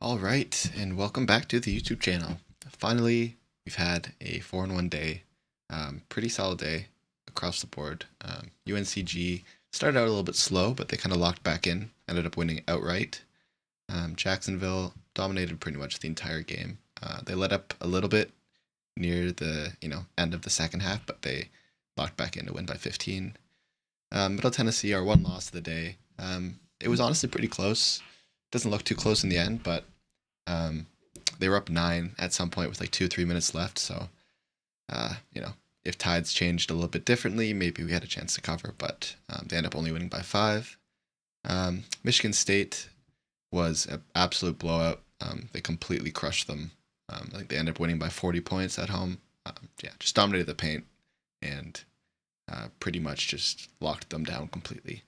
All right, and welcome back to the YouTube channel. Finally, we've had a 4-1 day, pretty solid day across the board. UNCG started out a little bit slow, but they kind of locked back in, ended up winning outright. Jacksonville dominated pretty much the entire game. They let up a little bit near the end of the second half, but they locked back in to win by 15. Middle Tennessee, our one loss of the day. It was honestly pretty close. Doesn't look too close in the end, but um, they were up 9 at some point with like 2 or 3 minutes left. So, uh, you know, if tides changed a little bit differently, maybe we had a chance to cover, but they ended up only winning by 5. Michigan State was an absolute blowout. They completely crushed them. I think they ended up winning by 40 points at home. Just dominated the paint and pretty much just locked them down completely.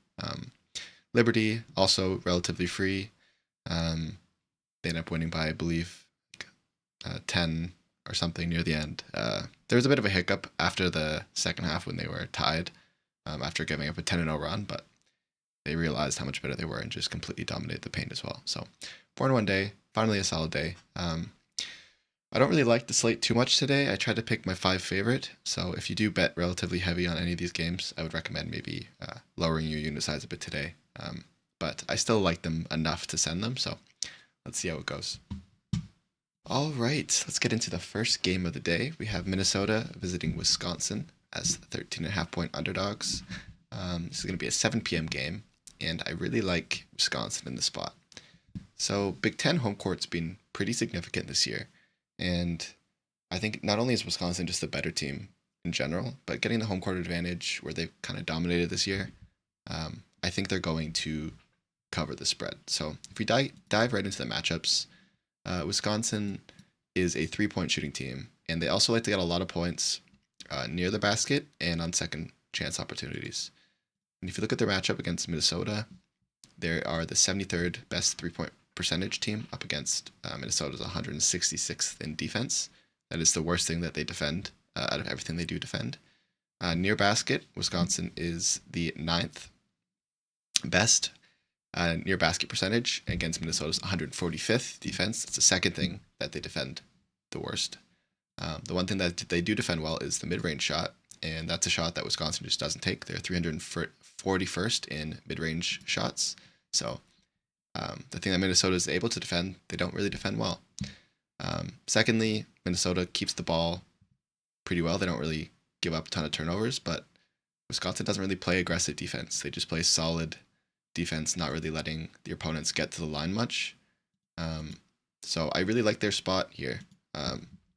Liberty, also relatively free. They ended up winning by, I believe, 10 or something near the end. There was a bit of a hiccup after the second half when they were tied after giving up a 10-0 run, but they realized how much better they were and just completely dominated the paint as well. So 4-1 day, finally a solid day. I don't really like the slate too much today. I tried to pick my 5 favorite. So if you do bet relatively heavy on any of these games, I would recommend maybe lowering your unit size a bit today. But I still like them enough to send them. So let's see how it goes. All right, let's get into the first game of the day. We have Minnesota visiting Wisconsin as 13.5-point underdogs. This is going to be a 7 p.m. game, and I really like Wisconsin in the spot. So Big Ten home court's been pretty significant this year, and I think not only is Wisconsin just a better team in general, but getting the home court advantage where they've kind of dominated this year, I think they're going to cover the spread. So if we dive right into the matchups, Wisconsin is a 3-point shooting team, and they also like to get a lot of points near the basket and on second chance opportunities. And if you look at their matchup against Minnesota, they are the 73rd best 3-point percentage team up against Minnesota's 166th in defense. That is the worst thing that they defend out of everything they do defend. Near basket, Wisconsin is the 9th best near basket percentage against Minnesota's 145th defense. That's the second thing that they defend the worst. The one thing that they do defend well is the mid-range shot, and that's a shot that Wisconsin just doesn't take. They're 341st in mid-range shots. So the thing that Minnesota is able to defend, they don't really defend well. Secondly, Minnesota keeps the ball pretty well. They don't really give up a ton of turnovers, but Wisconsin doesn't really play aggressive defense. They just play solid defense, not really letting the opponents get to the line much. So I really like their spot here.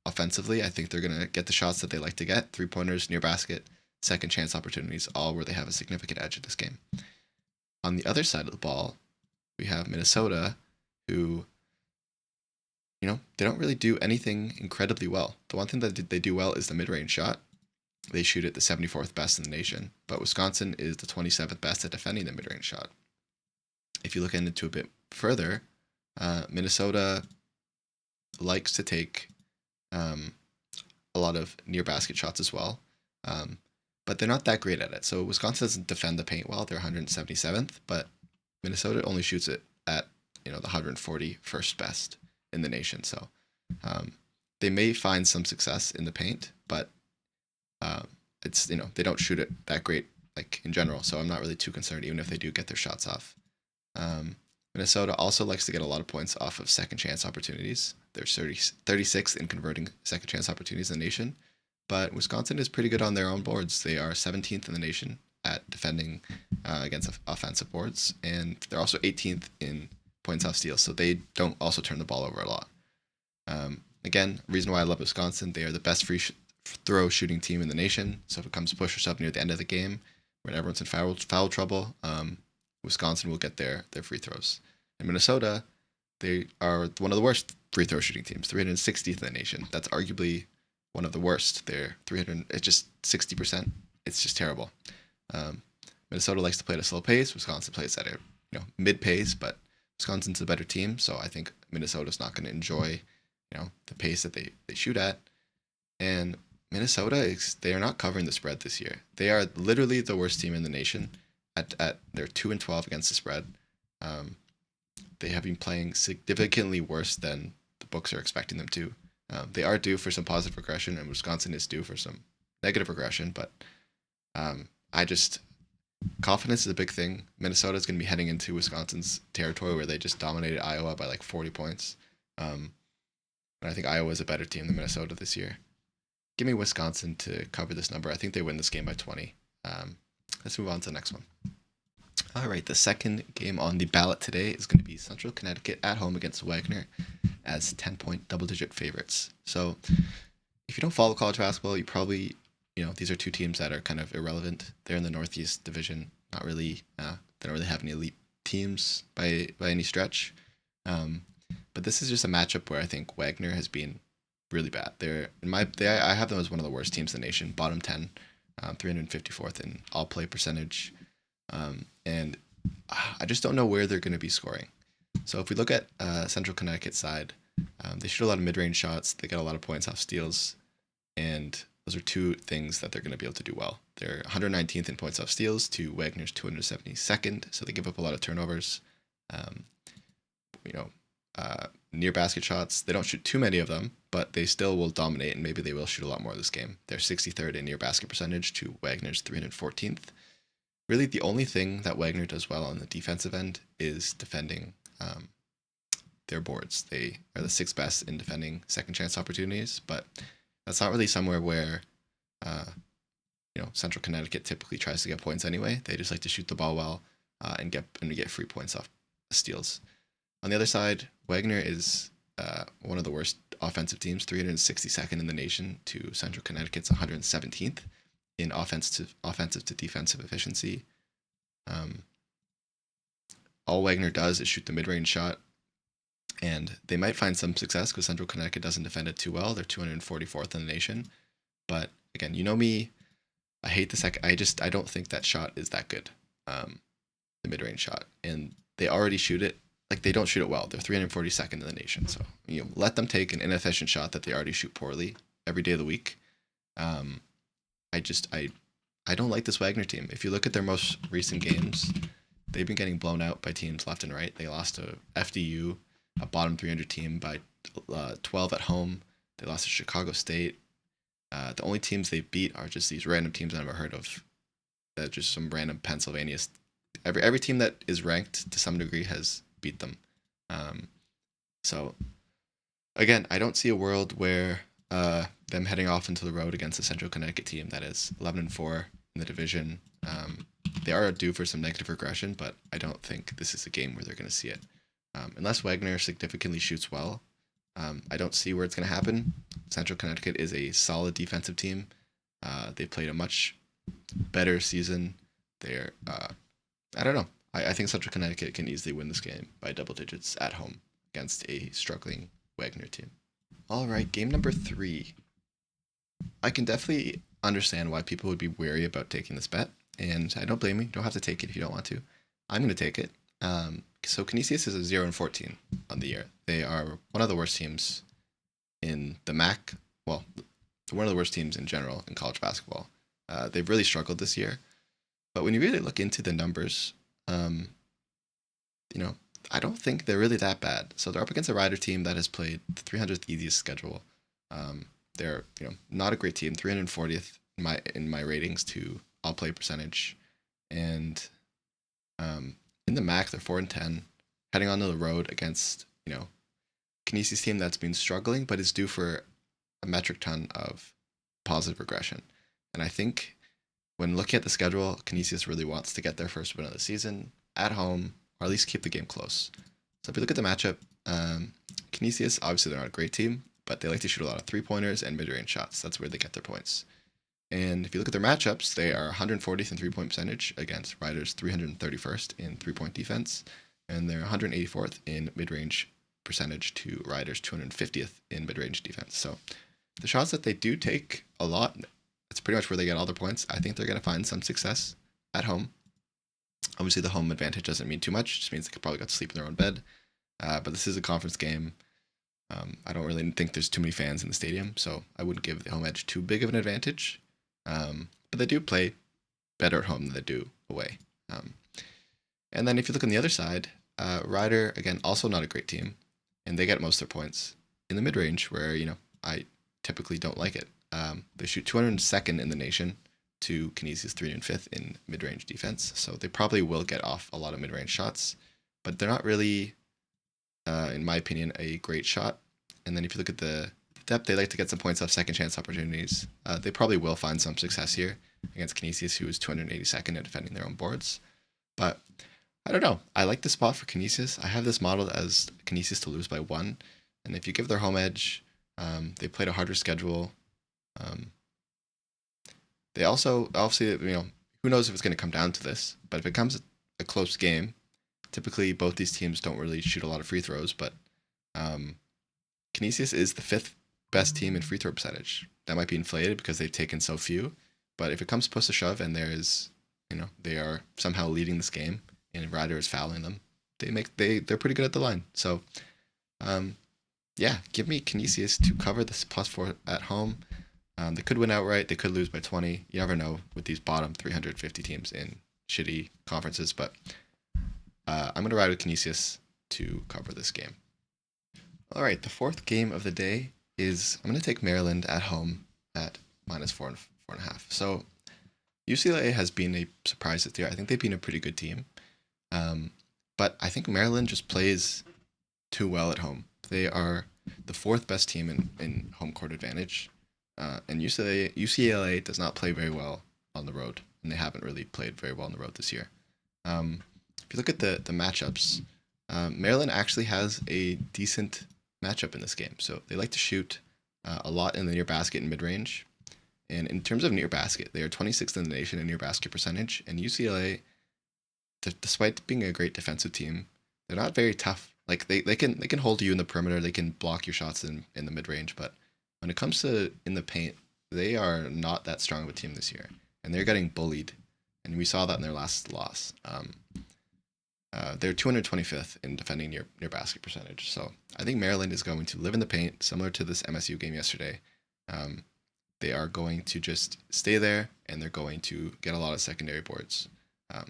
Offensively, I think they're going to get the shots that they like to get, 3-pointers, near basket, second chance opportunities, all where they have a significant edge in this game. On the other side of the ball, we have Minnesota, who, they don't really do anything incredibly well. The one thing that they do well is the mid-range shot. They shoot it the 74th best in the nation, but Wisconsin is the 27th best at defending the mid-range shot. If you look into a bit further, Minnesota likes to take a lot of near basket shots as well, but they're not that great at it. So Wisconsin doesn't defend the paint well. They're 177th, but Minnesota only shoots it at the 141st best in the nation. So they may find some success in the paint, but it's they don't shoot it that great like in general. So I'm not really too concerned even if they do get their shots off. Minnesota also likes to get a lot of points off of second chance opportunities. They're 36th in converting second chance opportunities in the nation, but Wisconsin is pretty good on their own boards. They are 17th in the nation at defending against offensive boards, and they're also 18th in points off steals, so they don't also turn the ball over a lot. Again, reason why I love Wisconsin, they are the best free throw shooting team in the nation, so if it comes push or shove near the end of the game, when everyone's in foul trouble, Wisconsin will get their free throws. In Minnesota, they are one of the worst free throw shooting teams, 360th in the nation. That's arguably one of the worst. They're 300. It's just 60%. It's just terrible. Minnesota likes to play at a slow pace. Wisconsin plays at a mid pace, but Wisconsin's a better team, so I think Minnesota's not going to enjoy the pace that they shoot at. And Minnesota they are not covering the spread this year. They are literally the worst team in the nation. They're 2-12 against the spread. they have been playing significantly worse than the books are expecting them to. They are due for some positive regression, and Wisconsin is due for some negative regression, but I just confidence is a big thing. Minnesota is going to be heading into Wisconsin's territory where they just dominated Iowa by like 40 points. And I think Iowa is a better team than Minnesota this year. Give me Wisconsin to cover this number. I think they win this game by 20. Let's move on to the next one. All right, the second game on the ballot today is going to be Central Connecticut at home against Wagner as 10-point double-digit favorites. So if you don't follow college basketball, you probably, these are two teams that are kind of irrelevant. They're in the Northeast Division, not really, they don't really have any elite teams by any stretch. But this is just a matchup where I think Wagner has been really bad. I have them as one of the worst teams in the nation, bottom 10, 354th in all-play percentage. And I just don't know where they're going to be scoring. So if we look at Central Connecticut side, they shoot a lot of mid-range shots. They get a lot of points off steals. And those are two things that they're going to be able to do well. They're 119th in points off steals to Wagner's 272nd. So they give up a lot of turnovers. Near basket shots, they don't shoot too many of them, but they still will dominate, and maybe they will shoot a lot more this game. They're 63rd in near basket percentage to Wagner's 314th. Really, the only thing that Wagner does well on the defensive end is defending their boards. They are the sixth best in defending second chance opportunities, but that's not really somewhere where Central Connecticut typically tries to get points anyway. They just like to shoot the ball well and get free points off steals. On the other side, Wagner is one of the worst offensive teams, 362nd in the nation to Central Connecticut's 117th in offensive to defensive efficiency. All Wagner does is shoot the mid-range shot, and they might find some success because Central Connecticut doesn't defend it too well. They're 244th in the nation. But again, you know me, I hate the second. I don't think that shot is that good, the mid-range shot. And they already shoot it. Like, they don't shoot it well. They're 342nd in the nation. So, let them take an inefficient shot that they already shoot poorly every day of the week. I don't like this Wagner team. If you look at their most recent games, they've been getting blown out by teams left and right. They lost to FDU, a bottom 300 team, by 12 at home. They lost to Chicago State. The only teams they beat are just these random teams I've never heard of. That just some random Pennsylvania. Every team that is ranked to some degree has beat them. So again, I don't see a world where them heading off into the road against a Central Connecticut team that is 11-4 in the division. They are due for some negative regression, but I don't think this is a game where they're going to see it. Unless Wagner significantly shoots well, I don't see where it's going to happen. Central Connecticut is a solid defensive team. They played a much better season. They're, I don't know. I think Central Connecticut can easily win this game by double digits at home against a struggling Wagner team. All right, game number 3. I can definitely understand why people would be wary about taking this bet, and I don't blame you. You don't have to take it if you don't want to. I'm going to take it. So Canisius is a 0-14 on the year. They are one of the worst teams in the MAC. Well, one of the worst teams in general in college basketball. They've really struggled this year. But when you really look into the numbers, I don't think they're really that bad. So they're up against a Rider team that has played the 300th easiest schedule. They're not a great team, 340th in my ratings to all play percentage, and in the MAC they're 4-10, heading onto the road against Canisius team that's been struggling but is due for a metric ton of positive regression. And I think when looking at the schedule, Canisius really wants to get their first win of the season at home, or at least keep the game close. So if you look at the matchup, Canisius, obviously they're not a great team, but they like to shoot a lot of three-pointers and mid-range shots. That's where they get their points. And if you look at their matchups, they are 140th in three-point percentage against Rider's 331st in three-point defense, and they're 184th in mid-range percentage to Rider's 250th in mid-range defense. So the shots that they do take a lot, it's pretty much where they get all their points. I think they're going to find some success at home. Obviously, the home advantage doesn't mean too much. It just means they could probably got to sleep in their own bed. But this is a conference game. I don't really think there's too many fans in the stadium, so I wouldn't give the home edge too big of an advantage. But they do play better at home than they do away. And then if you look on the other side, Rider, again, also not a great team, and they get most of their points in the mid-range where, I typically don't like it. They shoot 202nd in the nation to Canisius 305th in mid-range defense, so they probably will get off a lot of mid-range shots, but they're not really, in my opinion, a great shot. And then if you look at the depth, they like to get some points off second chance opportunities. They probably will find some success here against Canisius, who is 282nd at defending their own boards. But I don't know. I like the spot for Canisius. I have this modeled as Canisius to lose by 1. And if you give their home edge, they played a harder schedule. They also, obviously, who knows if it's going to come down to this. But if it comes a close game, typically both these teams don't really shoot a lot of free throws. But Canisius is the 5th best team in free throw percentage. That might be inflated because they've taken so few. But if it comes push to shove and they are somehow leading this game and Ryder is fouling them, they're pretty good at the line. So, give me Canisius to cover this +4 at home. They could win outright. They could lose by 20. You never know with these bottom 350 teams in shitty conferences. But I'm going to ride with Canisius to cover this game. All right, the 4th game of the day is I'm going to take Maryland at home at -4 and 4.5. So UCLA has been a surprise this year. I think they've been a pretty good team. But I think Maryland just plays too well at home. They are the 4th best team in home court advantage. And UCLA does not play very well on the road, and they haven't really played very well on the road this year. If you look at the matchups, Maryland actually has a decent matchup in this game. So they like to shoot a lot in the near basket and mid-range. And in terms of near basket, they are 26th in the nation in near basket percentage. And UCLA, despite being a great defensive team, they're not very tough. Like they can hold you in the perimeter, they can block your shots in the mid-range, but when it comes to in the paint, they are not that strong of a team this year. And they're getting bullied. And we saw that in their last loss. They're 225th in defending near basket percentage. So I think Maryland is going to live in the paint, similar to this MSU game yesterday. They are going to just stay there, and they're going to get a lot of secondary boards.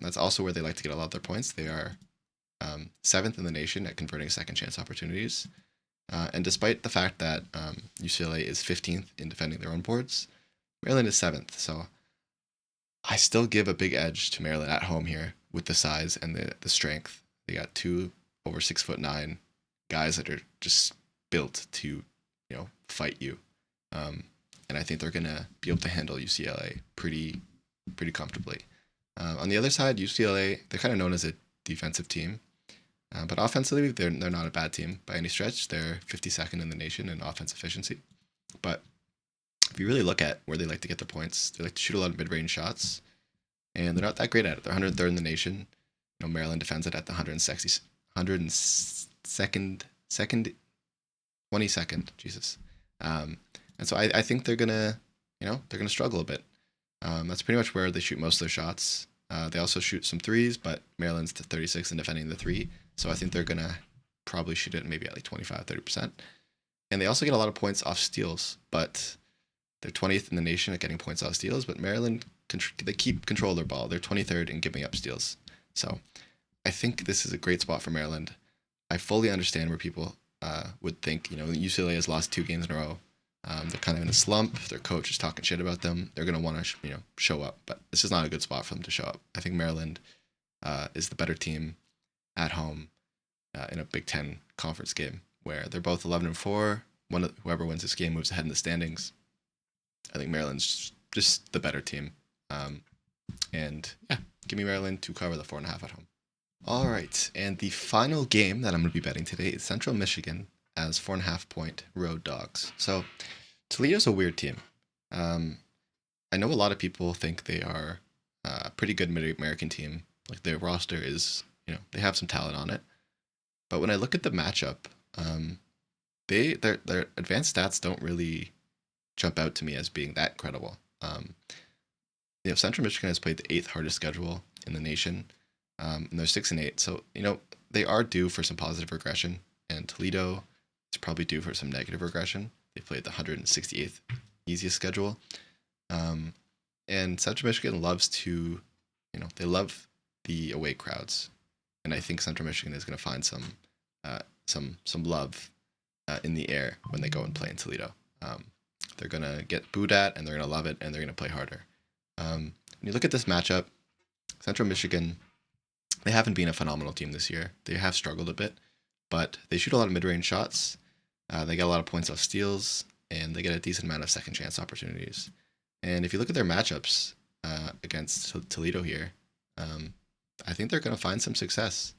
That's also where they like to get a lot of their points. They are 7th in the nation at converting second chance opportunities. And despite the fact that UCLA is 15th in defending their own boards, Maryland is 7th. So I still give a big edge to Maryland at home here with the size and the strength. They got 2 over 6'9" guys that are just built to, fight you. And I think they're gonna be able to handle UCLA pretty comfortably. On the other side, UCLA, they're kind of known as a defensive team, but offensively, they're not a bad team by any stretch. They're 52nd in the nation in offense efficiency. But if you really look at where they like to get their points, they like to shoot a lot of mid-range shots, and they're not that great at it. They're 103rd in the nation. Maryland defends it at the 22nd. Jesus. And so I think they're gonna struggle a bit. That's pretty much where they shoot most of their shots. They also shoot some threes, but Maryland's to 36 in defending the 3. So I think they're going to probably shoot it maybe at like 25-30%. And they also get a lot of points off steals, but they're 20th in the nation at getting points off steals. But Maryland, they keep control of their ball. They're 23rd in giving up steals. So I think this is a great spot for Maryland. I fully understand where people would think, UCLA has lost 2 games in a row. They're kind of in a slump. Their coach is talking shit about them. They're going to want to, show up. But this is not a good spot for them to show up. I think Maryland is the better team at home in a Big Ten conference game where they're both 11-4. Whoever wins this game moves ahead in the standings. I think Maryland's just the better team. Give me Maryland to cover the 4.5 at home. All right, and the final game that I'm going to be betting today is Central Michigan as 4.5-point road dogs. So Toledo's a weird team. I know a lot of people think they are a pretty good Mid-American team. Like their roster is, they have some talent on it. But when I look at the matchup, their advanced stats don't really jump out to me as being that credible. Central Michigan has played the 8th hardest schedule in the nation, and they're 6-8. So they are due for some positive regression, and Toledo is probably due for some negative regression. They played the 168th easiest schedule, and Central Michigan loves to, they love the away crowds. and I think Central Michigan is going to find some love in the air when they go and play in Toledo. They're going to get booed at, and they're going to love it, and they're going to play harder. When you look at this matchup, Central Michigan, they haven't been a phenomenal team this year. They have struggled a bit, but they shoot a lot of mid-range shots. They get a lot of points off steals, and they get a decent amount of second chance opportunities. And if you look at their matchups against Toledo here, I think they're going to find some success.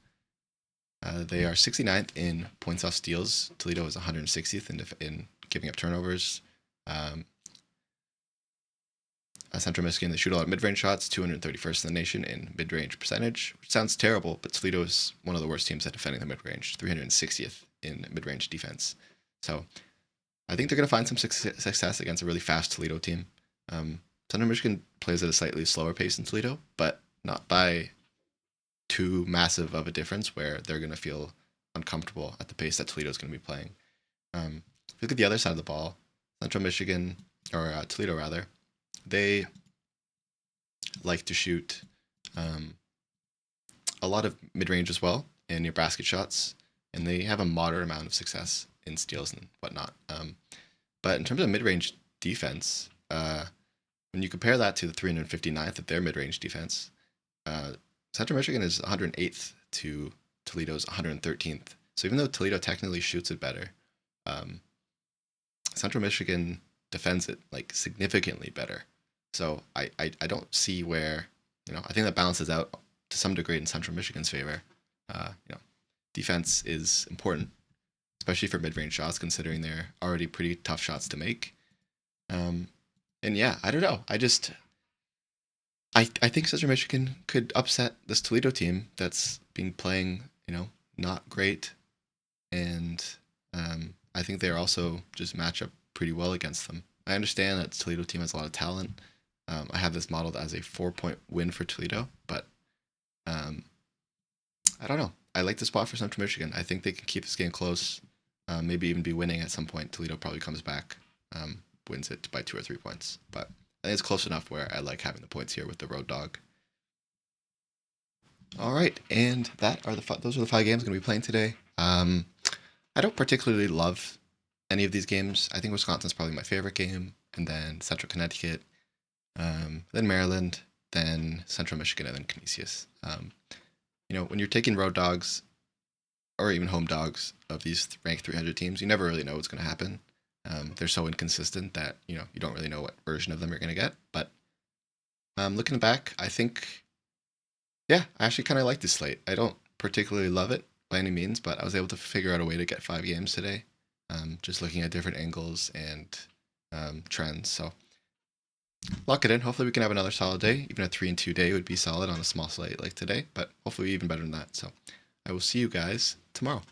They are 69th in points off steals. Toledo is 160th in giving up turnovers. Central Michigan, they shoot a lot of mid-range shots, 231st in the nation in mid-range percentage, which sounds terrible, but Toledo is one of the worst teams at defending the mid-range, 360th in mid-range defense. So I think they're going to find some success against a really fast Toledo team. Central Michigan plays at a slightly slower pace than Toledo, but not by too massive of a difference where they're going to feel uncomfortable at the pace that Toledo is going to be playing. If you look at the other side of the ball, Central Michigan, or Toledo rather, they like to shoot a lot of mid-range as well and near basket shots, and they have a moderate amount of success in steals and whatnot. But in terms of mid-range defense, when you compare that to the 359th of their mid-range defense, Central Michigan is 108th to Toledo's 113th. So even though Toledo technically shoots it better, Central Michigan defends it like significantly better. So I don't see where, I think that balances out to some degree in Central Michigan's favor. Defense is important, especially for mid-range shots, considering they're already pretty tough shots to make. And yeah, I don't know. I think Central Michigan could upset this Toledo team that's been playing, not great. And I think they're also just match up pretty well against them. I understand that the Toledo team has a lot of talent. I have this modeled as a 4-point win for Toledo, but I don't know. I like the spot for Central Michigan. I think they can keep this game close, maybe even be winning at some point. Toledo probably comes back, wins it by 2 or 3 points. But I think it's close enough where I like having the points here with the road dog. All right, and those are the 5 games I'm going to be playing today. I don't particularly love any of these games. I think Wisconsin's probably my favorite game, and then Central Connecticut, then Maryland, then Central Michigan, and then Canisius. When you're taking road dogs or even home dogs of these ranked 300 teams, you never really know what's going to happen. They're so inconsistent that, you don't really know what version of them you're going to get. But looking back, I think, I actually kind of like this slate. I don't particularly love it by any means, but I was able to figure out a way to get 5 games today, just looking at different angles and trends. So lock it in. Hopefully we can have another solid day. Even a 3-2 day would be solid on a small slate like today, but hopefully even better than that. So I will see you guys tomorrow.